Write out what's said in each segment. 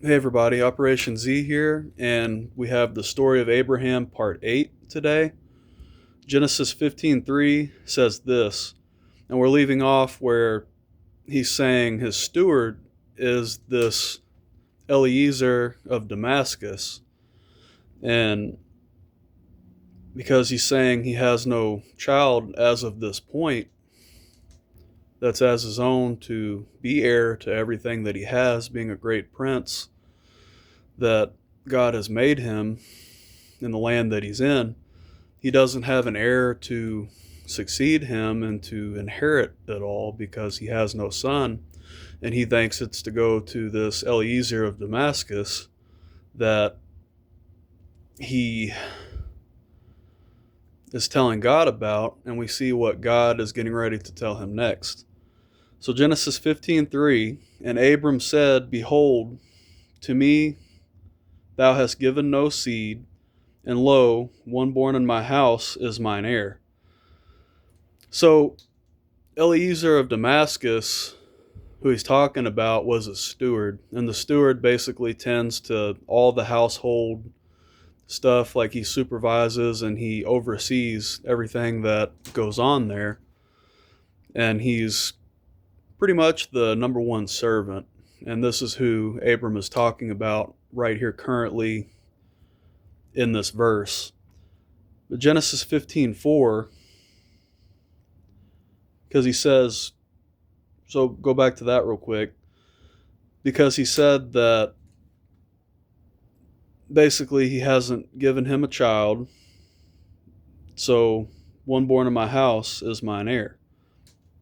Hey everybody, OperationZ here, and we have the story of Abraham part 8 today. Genesis 15:3 says this, and we're leaving off where he's saying his steward is this Eliezer of Damascus, and because he's saying he has no child as of this point that's as his own to be heir to everything that he has, being a great prince that God has made him in the land that he's in, he doesn't have an heir to succeed him and to inherit it all because he has no son. And he thinks it's to go to this Eliezer of Damascus that he is telling God about, and we see what God is getting ready to tell him next. So Genesis 15:3, and Abram said, Behold, to me thou hast given no seed, and lo, one born in my house is mine heir. So Eliezer of Damascus, who he's talking about, was a steward, and the steward basically tends to all the household stuff, like he supervises and he oversees everything that goes on there, and he's pretty much the number one servant. And this is who Abram is talking about right here currently in this verse. But Genesis 15:4, because he says, so go back to that real quick, because he said that basically he hasn't given him a child, so one born in my house is mine heir.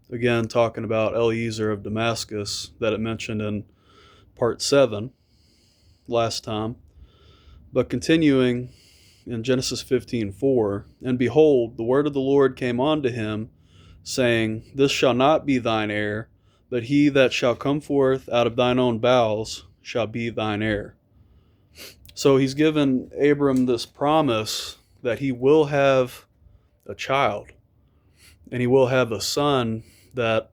Again, talking about Eliezer of Damascus that it mentioned in part 7 last time. But continuing in Genesis 15:4, and behold, the word of the Lord came unto him, saying, This shall not be thine heir, but he that shall come forth out of thine own bowels shall be thine heir. So he's given Abram this promise that he will have a child, and he will have a son that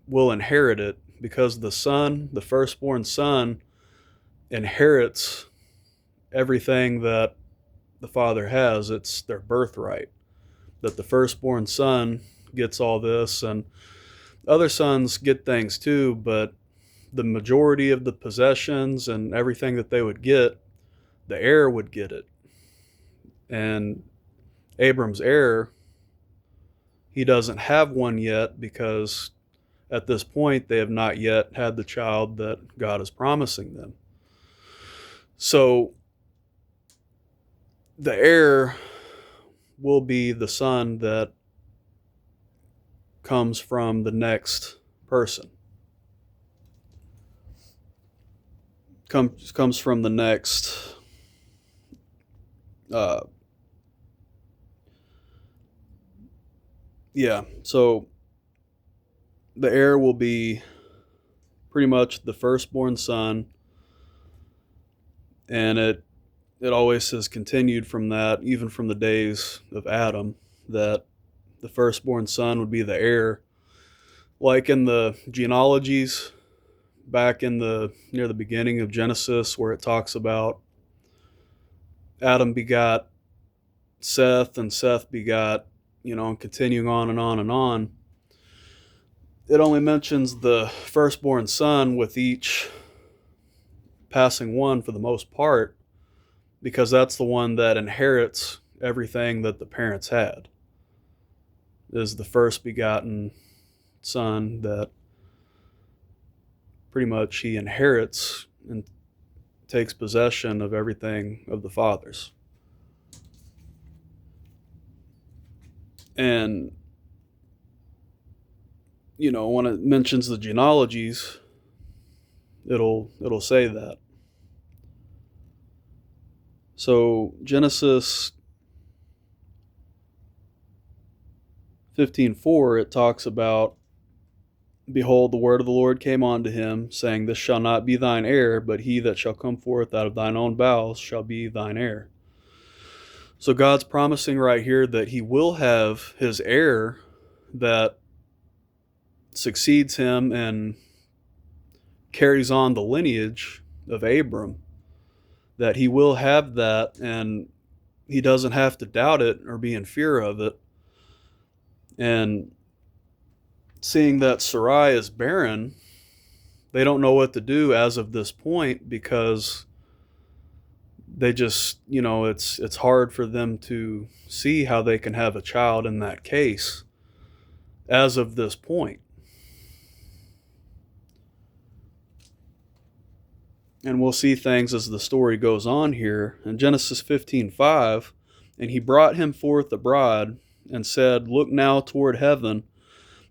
will inherit it, because the son, the firstborn son, inherits everything that the father has. It's their birthright, that the firstborn son gets all this, and other sons get things too, but the majority of the possessions and everything that they would get, the heir would get it. And Abram's heir, he doesn't have one yet, because at this point they have not yet had the child that God is promising them. So the heir will be the son that comes from the next person, comes from the next so the heir will be pretty much the firstborn son, and it always has continued from that, even from the days of Adam, that the firstborn son would be the heir. Like in the genealogies back in the near the beginning of Genesis, where it talks about Adam begot Seth and Seth begot, and continuing on and on and on. It only mentions the firstborn son with each passing one for the most part, because that's the one that inherits everything that the parents had, is the first begotten son that pretty much he inherits and takes possession of everything of the fathers. And when it mentions the genealogies, it'll say that. So Genesis 15:4, it talks about, Behold, the word of the Lord came unto him, saying, This shall not be thine heir, but he that shall come forth out of thine own bowels shall be thine heir. So God's promising right here that he will have his heir that succeeds him and carries on the lineage of Abram, that he will have that, and he doesn't have to doubt it or be in fear of it. And seeing that Sarai is barren, they don't know what to do as of this point, because they just, it's hard for them to see how they can have a child in that case as of this point. And we'll see things as the story goes on here. In Genesis 15:5, and he brought him forth abroad and said, Look now toward heaven,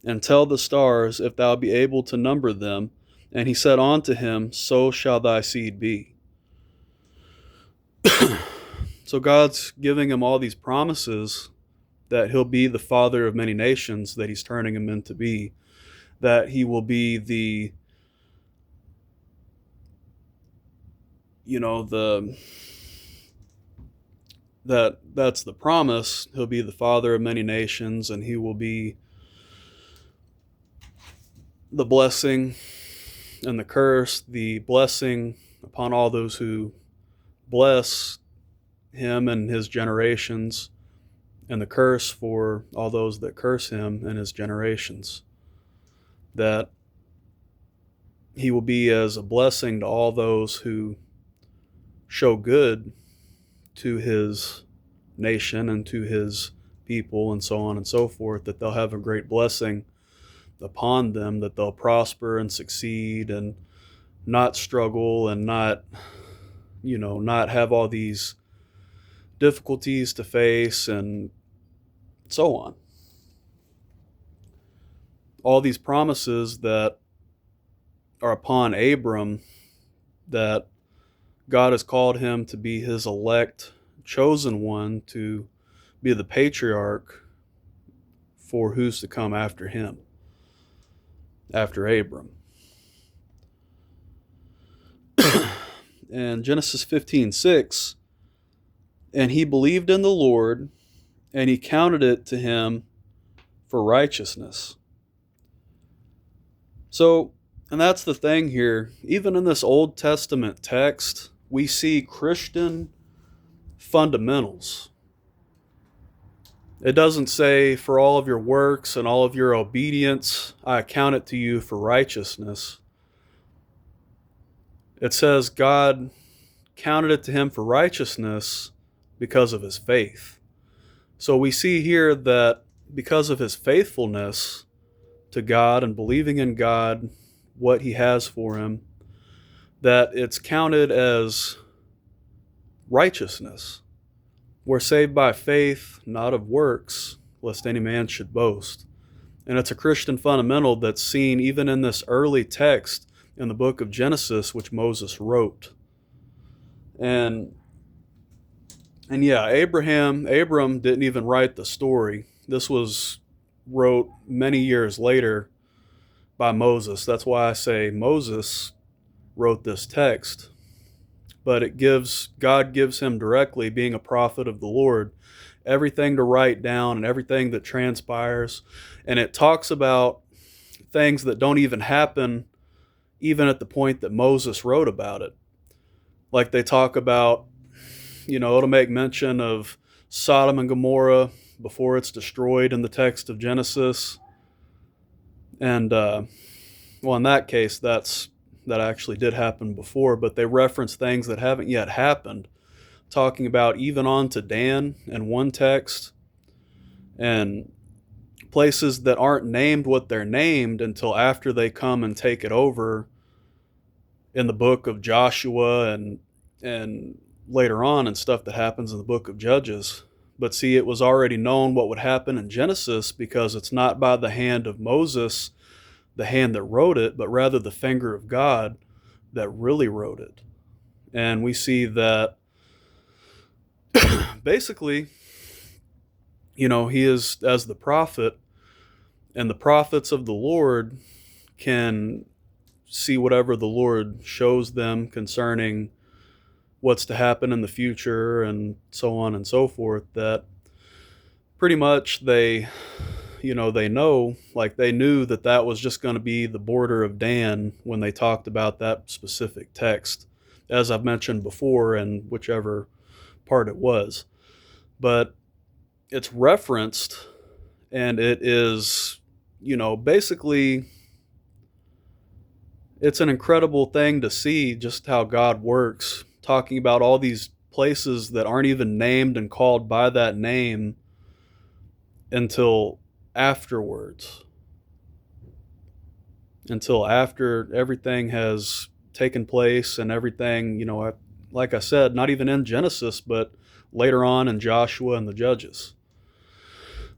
and tell the stars if thou be able to number them. And he said unto him, So shall thy seed be. So God's giving him all these promises that he'll be the father of many nations, that he's turning him into be, that he will be the, that's the promise. He'll be the father of many nations, and he will be the blessing and the curse, the blessing upon all those who bless him and his generations, and the curse for all those that curse him and his generations. That he will be as a blessing to all those who show good to his nation and to his people, and so on and so forth, that they'll have a great blessing upon them, that they'll prosper and succeed and not struggle and not have all these difficulties to face and so on. All these promises that are upon Abram, that God has called him to be his elect, chosen one, to be the patriarch for who's to come after him, after Abram. And Genesis 15:6, and he believed in the Lord, and he counted it to him for righteousness. So, and that's the thing here, even in this Old Testament text, we see Christian fundamentals. It doesn't say, for all of your works and all of your obedience, I account it to you for righteousness. It says God counted it to him for righteousness because of his faith. So we see here that because of his faithfulness to God and believing in God, what he has for him, that it's counted as righteousness. We're saved by faith, not of works, lest any man should boast. And it's a Christian fundamental that's seen even in this early text in the book of Genesis, which Moses wrote. And yeah, Abram didn't even write the story. This was wrote many years later by Moses. That's why I say Moses wrote this text. But God gives him directly, being a prophet of the Lord, everything to write down and everything that transpires. And it talks about things that don't even happen even at the point that Moses wrote about it. Like they talk about, it'll make mention of Sodom and Gomorrah before it's destroyed in the text of Genesis. And, in that case, that actually did happen before, but they reference things that haven't yet happened, talking about even on to Dan in one text, and places that aren't named what they're named until after they come and take it over in the book of Joshua and later on, and stuff that happens in the book of Judges. But see, it was already known what would happen in Genesis, because it's not by the hand of Moses, the hand that wrote it, but rather the finger of God that really wrote it. And we see that basically, he is as the prophet, and the prophets of the Lord can see whatever the Lord shows them concerning what's to happen in the future and so on and so forth, that pretty much they know, like they knew that was just going to be the border of Dan when they talked about that specific text. as I've mentioned before, in whichever part it was. But it's referenced, and it is, basically, it's an incredible thing to see just how God works, talking about all these places that aren't even named and called by that name until afterwards, until after everything has taken place and everything, like I said, not even in Genesis, but later on in Joshua and the Judges.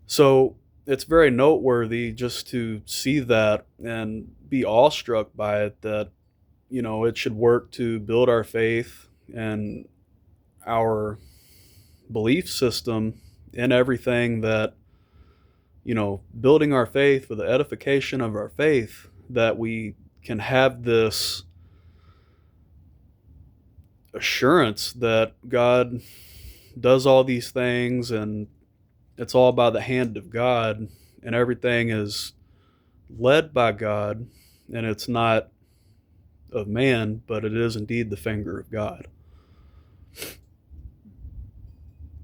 So it's very noteworthy just to see that and be awestruck by it, that, it should work to build our faith and our belief system in everything, that, building our faith for the edification of our faith, that we can have this assurance that God does all these things, and it's all by the hand of God, and everything is led by God, and it's not of man, but it is indeed the finger of God.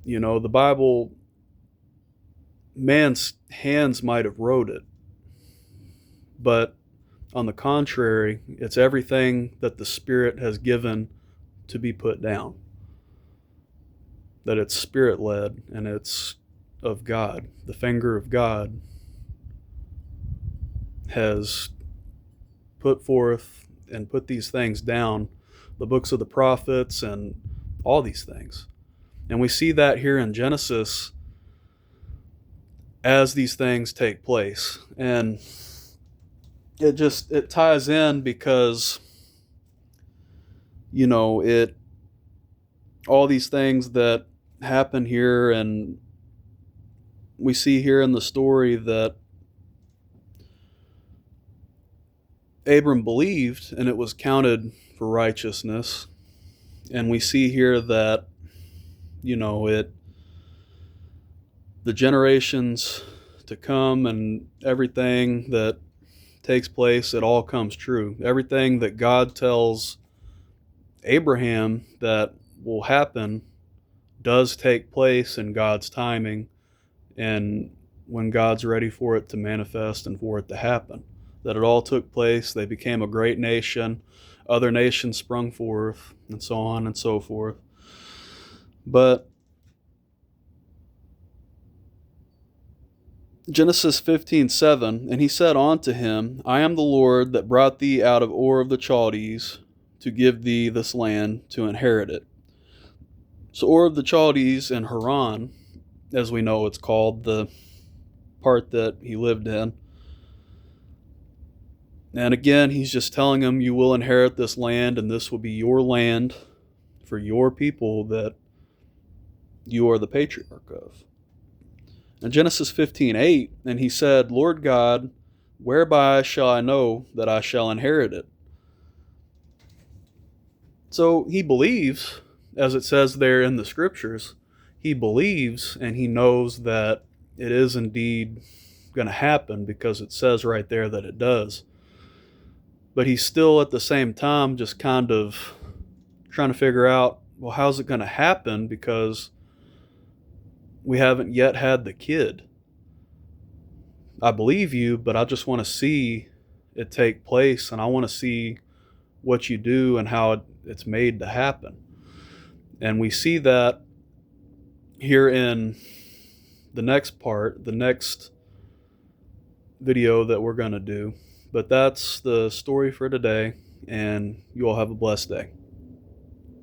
The Bible, man's hands might have wrote it, but on the contrary, it's everything that the Spirit has given to be put down. That it's Spirit-led, and it's of God. The finger of God has put forth and put these things down, the books of the prophets and all these things. And we see that here in Genesis as these things take place. And it ties in because, all these things that happen here, and we see here in the story that Abram believed and it was counted for righteousness. And we see here that, the generations to come and everything that takes place, it all comes true. Everything that God tells Abraham that will happen does take place in God's timing, and when God's ready for it to manifest and for it to happen. That it all took place. They became a great nation. Other nations sprung forth, and so on and so forth. But Genesis 15:7, and he said unto him, I am the Lord that brought thee out of Ur of the Chaldees to give thee this land to inherit it. So Ur of the Chaldees in Haran, as we know it's called, the part that he lived in. And again, he's just telling him, you will inherit this land, and this will be your land for your people that you are the patriarch of. In Genesis 15:8, and he said, Lord God, whereby shall I know that I shall inherit it? So he believes, as it says there in the scriptures, he believes and he knows that it is indeed going to happen, because it says right there that it does. But he's still at the same time just kind of trying to figure out, well, how's it going to happen? Because we haven't yet had the kid. I believe you, but I just want to see it take place, and I want to see what you do and how it's made to happen. And we see that here in the next part, the next video that we're going to do. But that's the story for today, and you all have a blessed day.